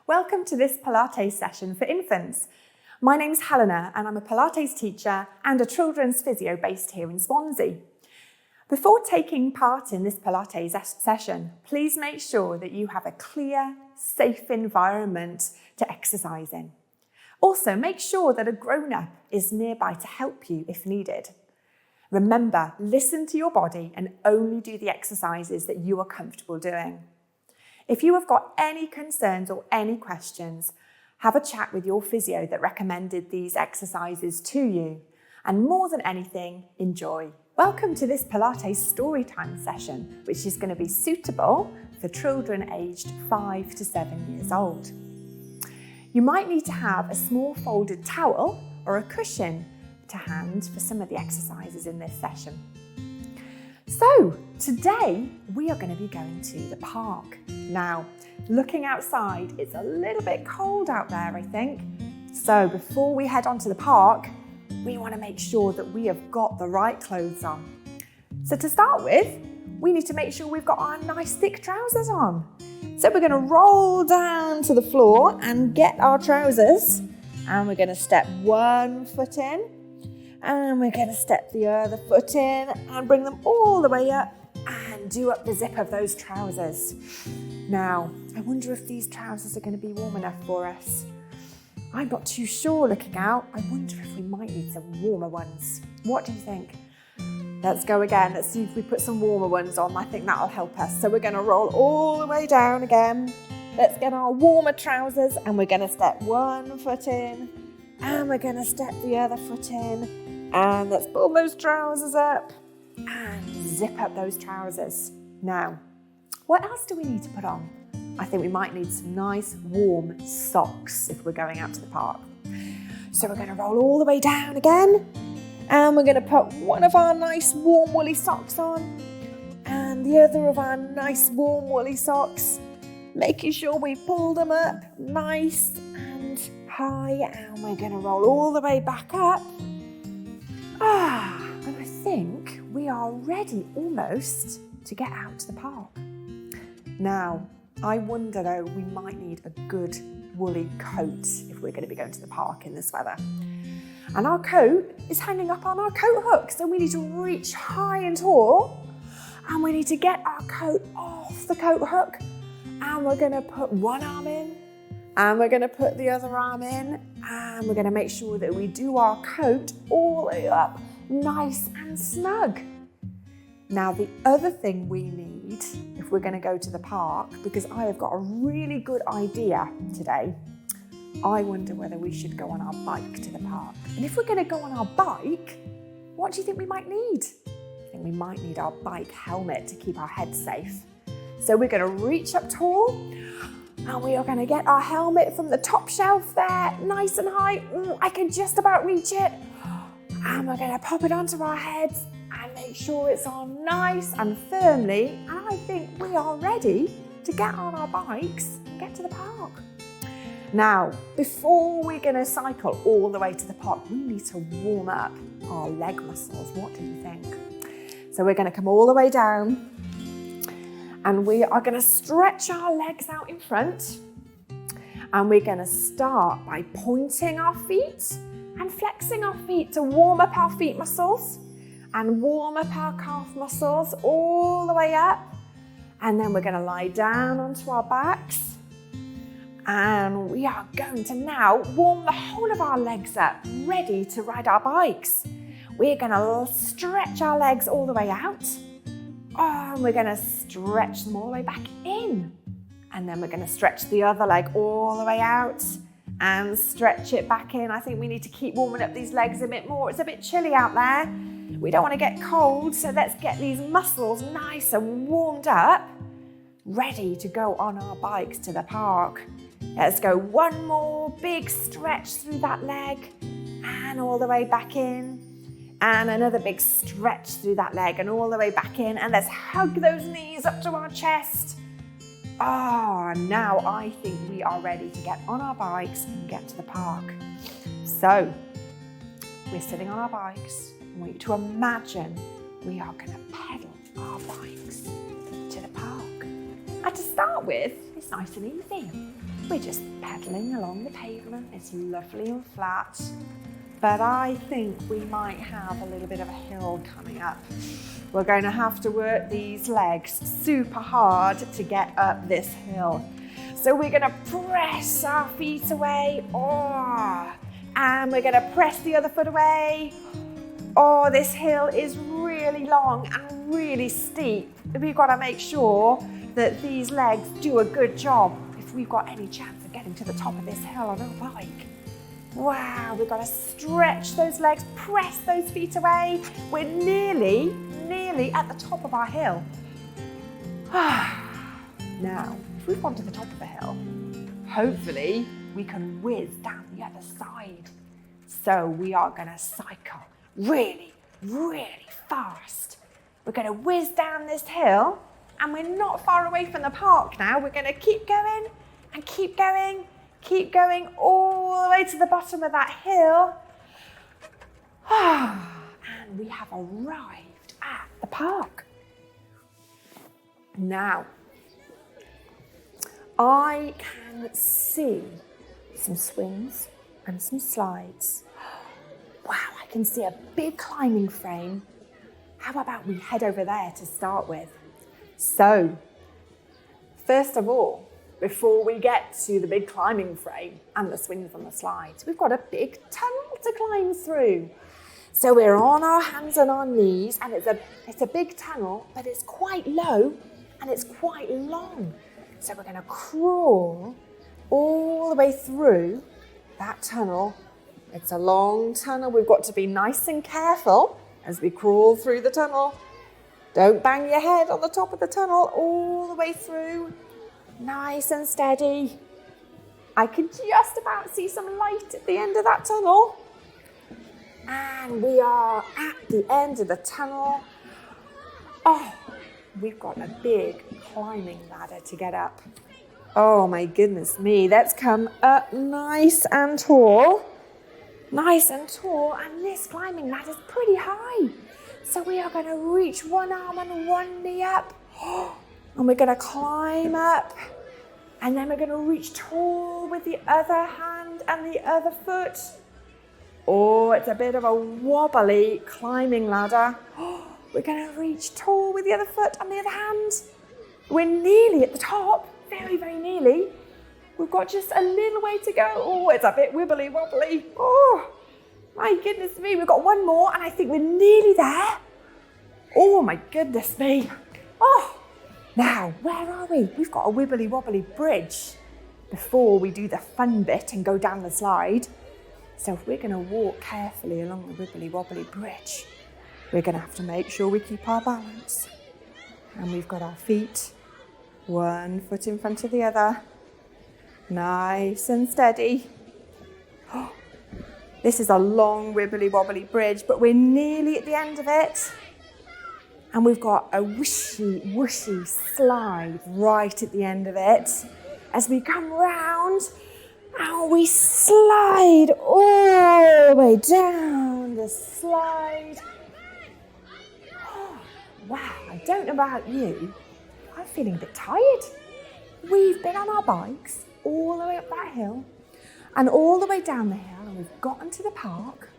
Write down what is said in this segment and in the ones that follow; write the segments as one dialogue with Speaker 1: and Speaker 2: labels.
Speaker 1: Welcome to this Pilates session for infants. My name's Helena and I'm a Pilates teacher and a children's physio based here in Swansea. Before taking part in this Pilates session, please make sure that you have a clear, safe environment to exercise in. Also, make sure that a grown-up is nearby to help you if needed. Remember, listen to your body and only do the exercises that you are comfortable doing. If you have got any concerns or any questions, have a chat with your physio that recommended these exercises to you. And more than anything, enjoy. Welcome to this Pilates storytime session, which is going to be suitable for children aged 5 to 7 years old. You might need to have a small folded towel or a cushion to hand for some of the exercises in this session. So today we are going to be going to the park. Now, looking outside, it's a little bit cold out there, I think. So before we head onto the park, we want to make sure that we have got the right clothes on. So to start with, we need to make sure we've got our nice thick trousers on. So we're going to roll down to the floor and get our trousers, and we're going to step one foot in, and we're going to step the other foot in and bring them all the way up and do up the zip of those trousers. Now, I wonder if these trousers are going to be warm enough for us. I'm not too sure looking out. I wonder if we might need some warmer ones. What do you think? Let's go again. Let's see if we put some warmer ones on. I think that'll help us. So we're going to roll all the way down again. Let's get our warmer trousers and we're going to step one foot in and we're going to step the other foot in and let's pull those trousers up and zip up those trousers. Now, what else do we need to put on? I think we might need some nice warm socks if we're going out to the park. So we're going to roll all the way down again. And we're going to put one of our nice warm woolly socks on and the other of our nice warm woolly socks, making sure we pull them up nice and high, and we're going to roll all the way back up. And I think we are ready almost to get out to the park. Now, I wonder though, we might need a good woolly coat if we're going to be going to the park in this weather. And our coat is hanging up on our coat hook. So we need to reach high and tall and we need to get our coat off the coat hook. And we're going to put one arm in and we're going to put the other arm in and we're going to make sure that we do our coat all the way up nice and snug. Now, the other thing we need if we're going to go to the park, because I have got a really good idea today, I wonder whether we should go on our bike to the park. And if we're going to go on our bike, what do you think we might need? I think we might need our bike helmet to keep our head safe. So we're going to reach up tall and we are going to get our helmet from the top shelf there, nice and high. I can just about reach it. And we're going to pop it onto our heads and make sure it's on nice and firmly. And I think we are ready to get on our bikes and get to the park. Now, before we're going to cycle all the way to the park, we need to warm up our leg muscles. What do you think? So we're going to come all the way down and we are going to stretch our legs out in front. And we're going to start by pointing our feet and flexing our feet to warm up our feet muscles and warm up our calf muscles all the way up. And then we're going to lie down onto our backs. And we are going to now warm the whole of our legs up, ready to ride our bikes. We're going to stretch our legs all the way out. And we're going to stretch them all the way back in. And then we're going to stretch the other leg all the way out and stretch it back in. I think we need to keep warming up these legs a bit more. It's a bit chilly out there. We don't want to get cold, so let's get these muscles nice and warmed up, ready to go on our bikes to the park. Let's go one more big stretch through that leg and all the way back in. And another big stretch through that leg and all the way back in. And let's hug those knees up to our chest. Now I think we are ready to get on our bikes and get to the park. So we're sitting on our bikes. I want you to imagine we are going to pedal our bikes to the park. And to start with, it's nice and easy. we're just pedaling along the pavement. It's lovely and flat, but I think we might have a little bit of a hill coming up. We're going to have to work these legs super hard to get up this hill. So we're going to press our feet away, and we're going to press the other foot away. Oh, this hill is really long and really steep. We've got to make sure that these legs do a good job if we've got any chance of getting to the top of this hill on our bike. Wow, we've got to stretch those legs, press those feet away. We're nearly at the top of our hill. Now, if we've gone to the top of the hill, hopefully we can whiz down the other side. So we are going to cycle really, really fast. We're going to whiz down this hill, and we're not far away from the park now. We're going to keep going and keep going all the way to the bottom of that hill. And we have arrived at the park. Now, I can see some swings and some slides. Wow, I can see a big climbing frame. How about we head over there to start with? So, first of all, before we get to the big climbing frame and the swings and the slides, we've got a big tunnel to climb through. So we're on our hands and our knees, and it's a big tunnel, but it's quite low and it's quite long. So we're going to crawl all the way through that tunnel. It's a long tunnel. We've got to be nice and careful as we crawl through the tunnel. Don't bang your head on the top of the tunnel all the way through. Nice and steady. I can just about see some light at the end of that tunnel. And we are at the end of the tunnel. Oh, we've got a big climbing ladder to get up. Oh my goodness me, let's come up nice and tall. Nice and tall, and this climbing ladder is pretty high. So we are going to reach one arm and one knee up. And we're going to climb up. And then we're going to reach tall with the other hand and the other foot. Oh, it's a bit of a wobbly climbing ladder. We're going to reach tall with the other foot and the other hand. We're nearly at the top, very, very nearly. We've got just a little way to go. Oh, it's a bit wibbly wobbly. Oh, my goodness me. We've got one more, and I think we're nearly there. Oh, my goodness me. Oh, now, where are we? We've got a wibbly wobbly bridge before we do the fun bit and go down the slide. So if we're going to walk carefully along the wibbly wobbly bridge, we're going to have to make sure we keep our balance. And we've got our feet, one foot in front of the other. Nice and steady. Oh, this is a long wibbly wobbly bridge, but we're nearly at the end of it. And we've got a whooshy slide right at the end of it. As we come round, and we slide all the way down the slide. Oh, wow, I don't know about you. I'm feeling a bit tired. We've been on our bikes all the way up that hill and all the way down the hill, and we've gotten to the park,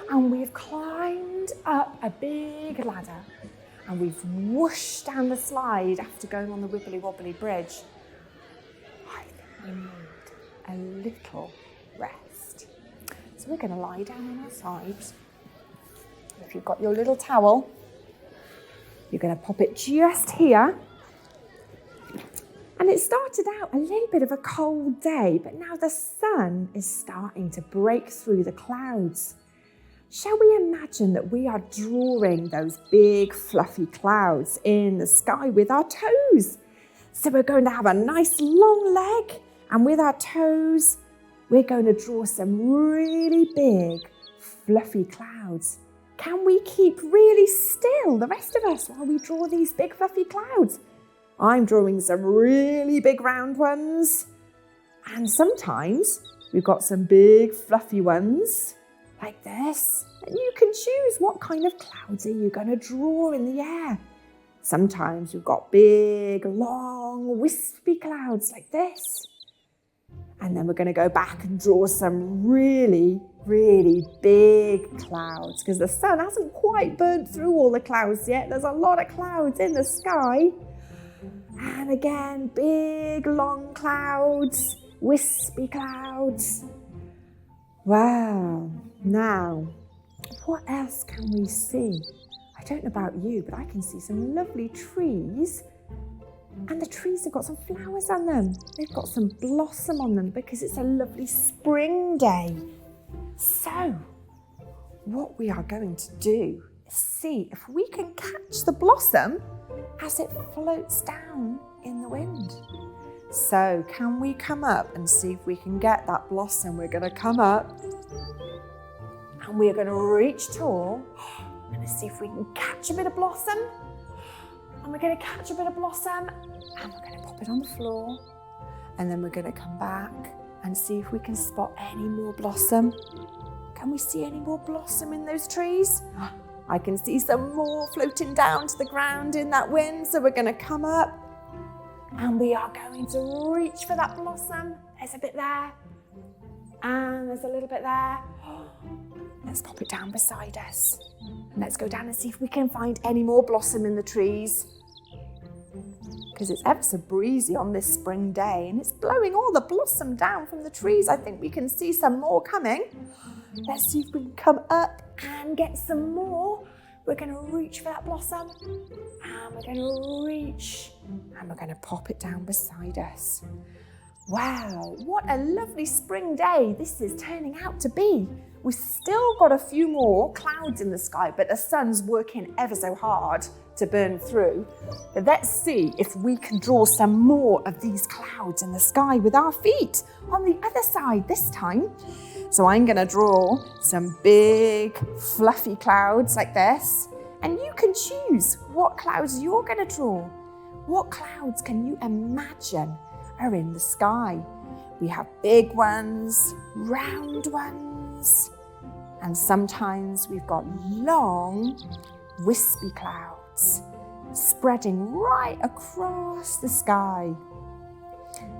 Speaker 1: and we've climbed up a big ladder, and we've whooshed down the slide after going on the wibbly wobbly bridge. I think we need a little rest. So we're going to lie down on our sides. If you've got your little towel, you're going to pop it just here. And it started out a little bit of a cold day, but now the sun is starting to break through the clouds. Shall we imagine that we are drawing those big fluffy clouds in the sky with our toes? So we're going to have a nice long leg, and with our toes, we're going to draw some really big fluffy clouds. Can we keep really still, the rest of us, while we draw these big fluffy clouds? I'm drawing some really big round ones. And sometimes we've got some big fluffy ones like this. And you can choose what kind of clouds are you going to draw in the air. Sometimes we've got big, long, wispy clouds like this. And then we're going to go back and draw some really, really big clouds because the sun hasn't quite burnt through all the clouds yet. There's a lot of clouds in the sky. And again, big, long clouds, wispy clouds. Wow. Now, what else can we see? I don't know about you, but I can see some lovely trees. And the trees have got some flowers on them. They've got some blossom on them because it's a lovely spring day. So, what we are going to do is see if we can catch the blossom as it floats down in the wind. So, can we come up and see if we can get that blossom? We're going to come up and we're going to reach tall and see if we can catch a bit of blossom. And we're going to catch a bit of blossom and we're going to pop it on the floor. And then we're going to come back and see if we can spot any more blossom. Can we see any more blossom in those trees? I can see some more floating down to the ground in that wind. So we're going to come up and we are going to reach for that blossom. There's a bit there and there's a little bit there. Let's pop it down beside us. And let's go down and see if we can find any more blossom in the trees. Because it's ever so breezy on this spring day and it's blowing all the blossom down from the trees. I think we can see some more coming. Let's see if we can come up and get some more. We're going to reach for that blossom and we're going to reach and we're going to pop it down beside us. Wow, what a lovely spring day this is turning out to be. We've still got a few more clouds in the sky, but the sun's working ever so hard to burn through. But let's see if we can draw some more of these clouds in the sky with our feet on the other side this time. So I'm going to draw some big fluffy clouds like this, and you can choose what clouds you're going to draw. What clouds can you imagine are in the sky? We have big ones, round ones, and sometimes we've got long, wispy clouds spreading right across the sky.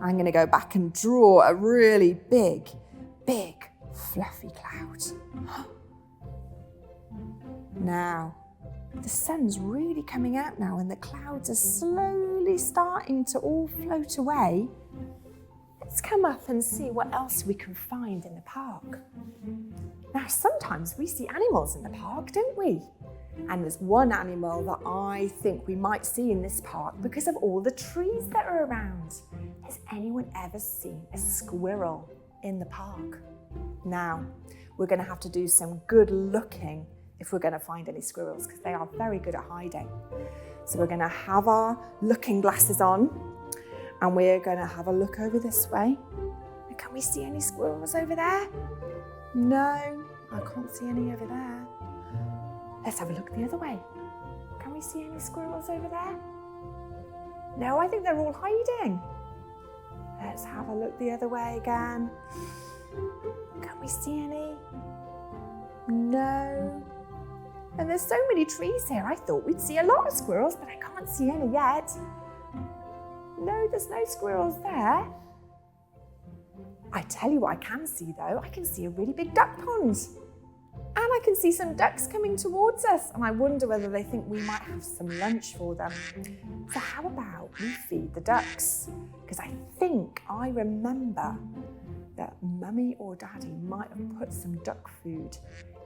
Speaker 1: I'm going to go back and draw a really big, fluffy cloud. Now, the sun's really coming out now and the clouds are slowly starting to all float away. Let's come up and see what else we can find in the park. Now, sometimes we see animals in the park, don't we? And there's one animal that I think we might see in this park because of all the trees that are around. Has anyone ever seen a squirrel in the park? Now, we're going to have to do some good looking if we're going to find any squirrels because they are very good at hiding. So we're going to have our looking glasses on and we're going to have a look over this way. And can we see any squirrels over there? No, I can't see any over there. Let's have a look the other way. Can we see any squirrels over there? No, I think they're all hiding. Let's have a look the other way again. Can we see any? No. And there's so many trees here. I thought we'd see a lot of squirrels, but I can't see any yet. No, there's no squirrels there. I tell you what I can see though. I can see a really big duck pond. And I can see some ducks coming towards us. And I wonder whether they think we might have some lunch for them. So how about we feed the ducks? Because I think I remember that Mummy or Daddy might have put some duck food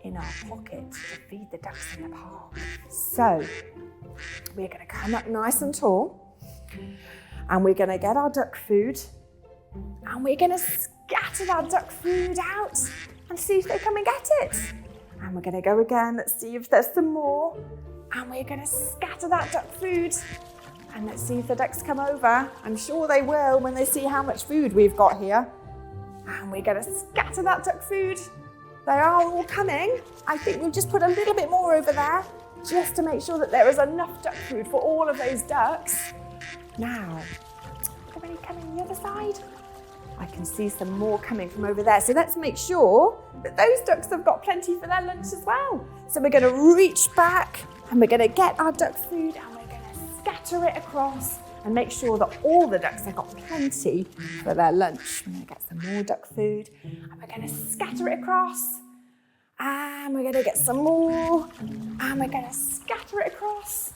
Speaker 1: in our pocket to feed the ducks in the park. So we're going to come up nice and tall and we're going to get our duck food and we're going to scatter that duck food out and see if they come and get it. And we're going to go again, let's see if there's some more, and we're going to scatter that duck food and let's see if the ducks come over. I'm sure they will when they see how much food we've got here. And we're going to scatter that duck food. They are all coming. I think we'll just put a little bit more over there just to make sure that there is enough duck food for all of those ducks. Now, are they coming the other side? I can see some more coming from over there. So let's make sure that those ducks have got plenty for their lunch as well. So we're going to reach back and we're going to get our duck food and we're going to scatter it across and make sure that all the ducks have got plenty for their lunch. We're going to get some more duck food and we're going to scatter it across. And we're going to get some more and we're going to scatter it across.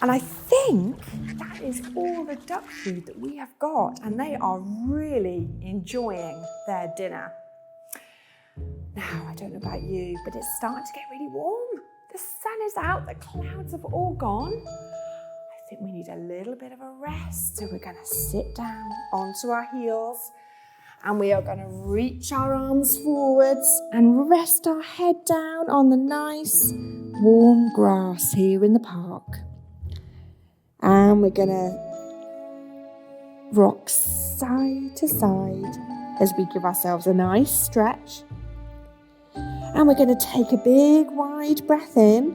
Speaker 1: And I think that is all the duck food that we have got, and they are really enjoying their dinner. Now, I don't know about you, but it's starting to get really warm. The sun is out, the clouds have all gone. I think we need a little bit of a rest, so we're going to sit down onto our heels and we are going to reach our arms forwards and rest our head down on the nice warm grass here in the park. And we're going to rock side to side as we give ourselves a nice stretch. And we're going to take a big wide breath in.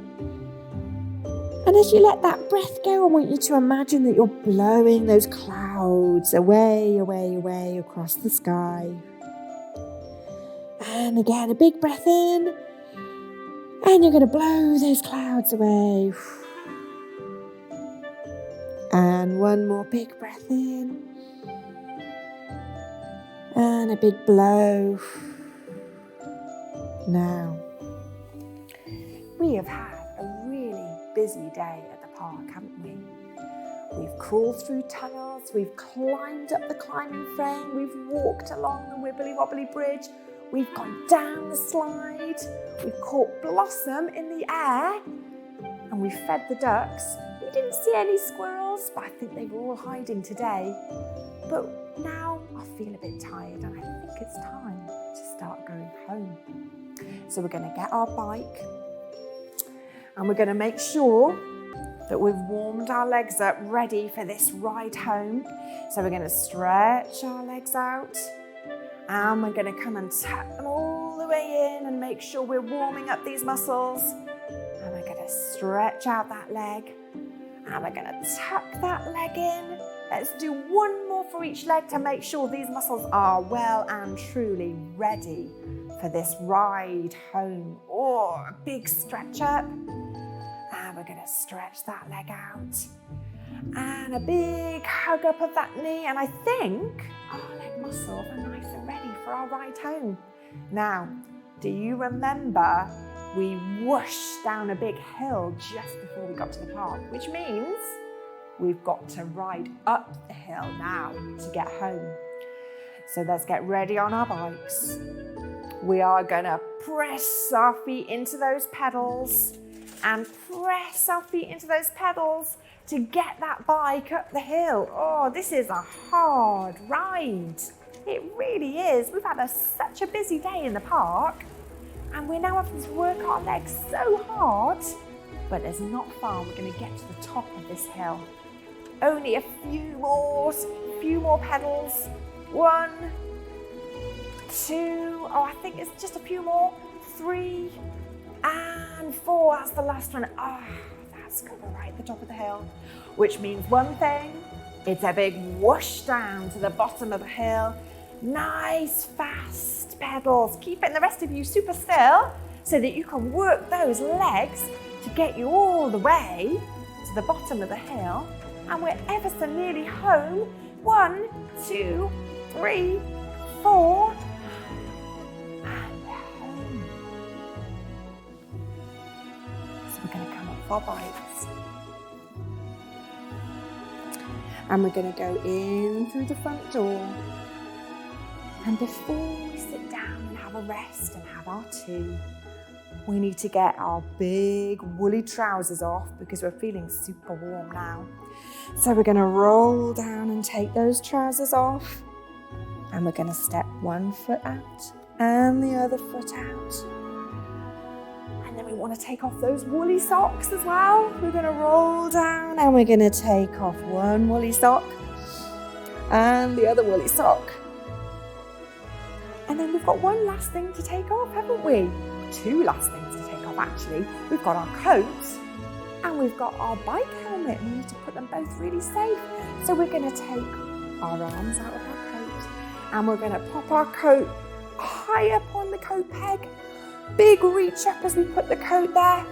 Speaker 1: And as you let that breath go, I want you to imagine that you're blowing those clouds away, away, away across the sky. And again, a big breath in. And you're going to blow those clouds away. And one more big breath in. And a big blow. Now, we have had a really busy day at the park, haven't we? We've crawled through tunnels, we've climbed up the climbing frame, we've walked along the wibbly-wobbly bridge, we've gone down the slide, we've caught Blossom in the air, and we've fed the ducks. We didn't see any squirrels, but I think they were all hiding today. But now I feel a bit tired and I think it's time to start going home. So we're going to get our bike and we're going to make sure that we've warmed our legs up ready for this ride home. So we're going to stretch our legs out and we're going to come and tuck them all the way in and make sure we're warming up these muscles. And we're going to stretch out that leg and we're going to tuck that leg in. Let's do one more for each leg to make sure these muscles are well and truly ready for this ride home. Oh, a big stretch up. And we're going to stretch that leg out. And a big hug up of that knee. And I think our leg muscles are nice and ready for our ride home. Now, do you remember we whooshed down a big hill just before we got to the park, which means we've got to ride up the hill now to get home. So let's get ready on our bikes. We are going to press our feet into those pedals and press our feet into those pedals to get that bike up the hill. Oh, this is a hard ride. It really is. We've had such a busy day in the park and we're now having to work our legs so hard, but there's not far. We're going to get to the top of this hill. Only a few more pedals. 1, 2, oh, I think it's just a few more. 3 and 4, that's the last one. Ah, that's going to right at the top of the hill, which means one thing, it's a big whoosh down to the bottom of the hill. Nice, fast pedals. Keeping the rest of you super still so that you can work those legs to get you all the way to the bottom of the hill. And we're ever so nearly home. 1, 2, 3, 4. And we're home. So we're going to come off our bikes. And we're going to go in through the front door. And before we sit down and have a rest and have our tea, we need to get our big woolly trousers off because we're feeling super warm now. So we're going to roll down and take those trousers off. And we're going to step one foot out and the other foot out. And then we want to take off those woolly socks as well. We're going to roll down and we're going to take off one woolly sock and the other woolly sock. And then we've got one last thing to take off, haven't we? 2 last things to take off, actually. We've got our coats and we've got our bike helmet. We need to put them both really safe. So we're going to take our arms out of our coat and we're going to pop our coat high up on the coat peg. Big reach up as we put the coat there.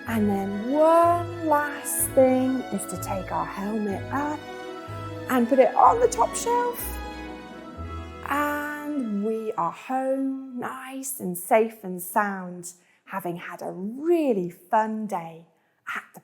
Speaker 1: And then one last thing is to take our helmet up and put it on the top shelf. And we are home, nice and safe and sound, having had a really fun day at the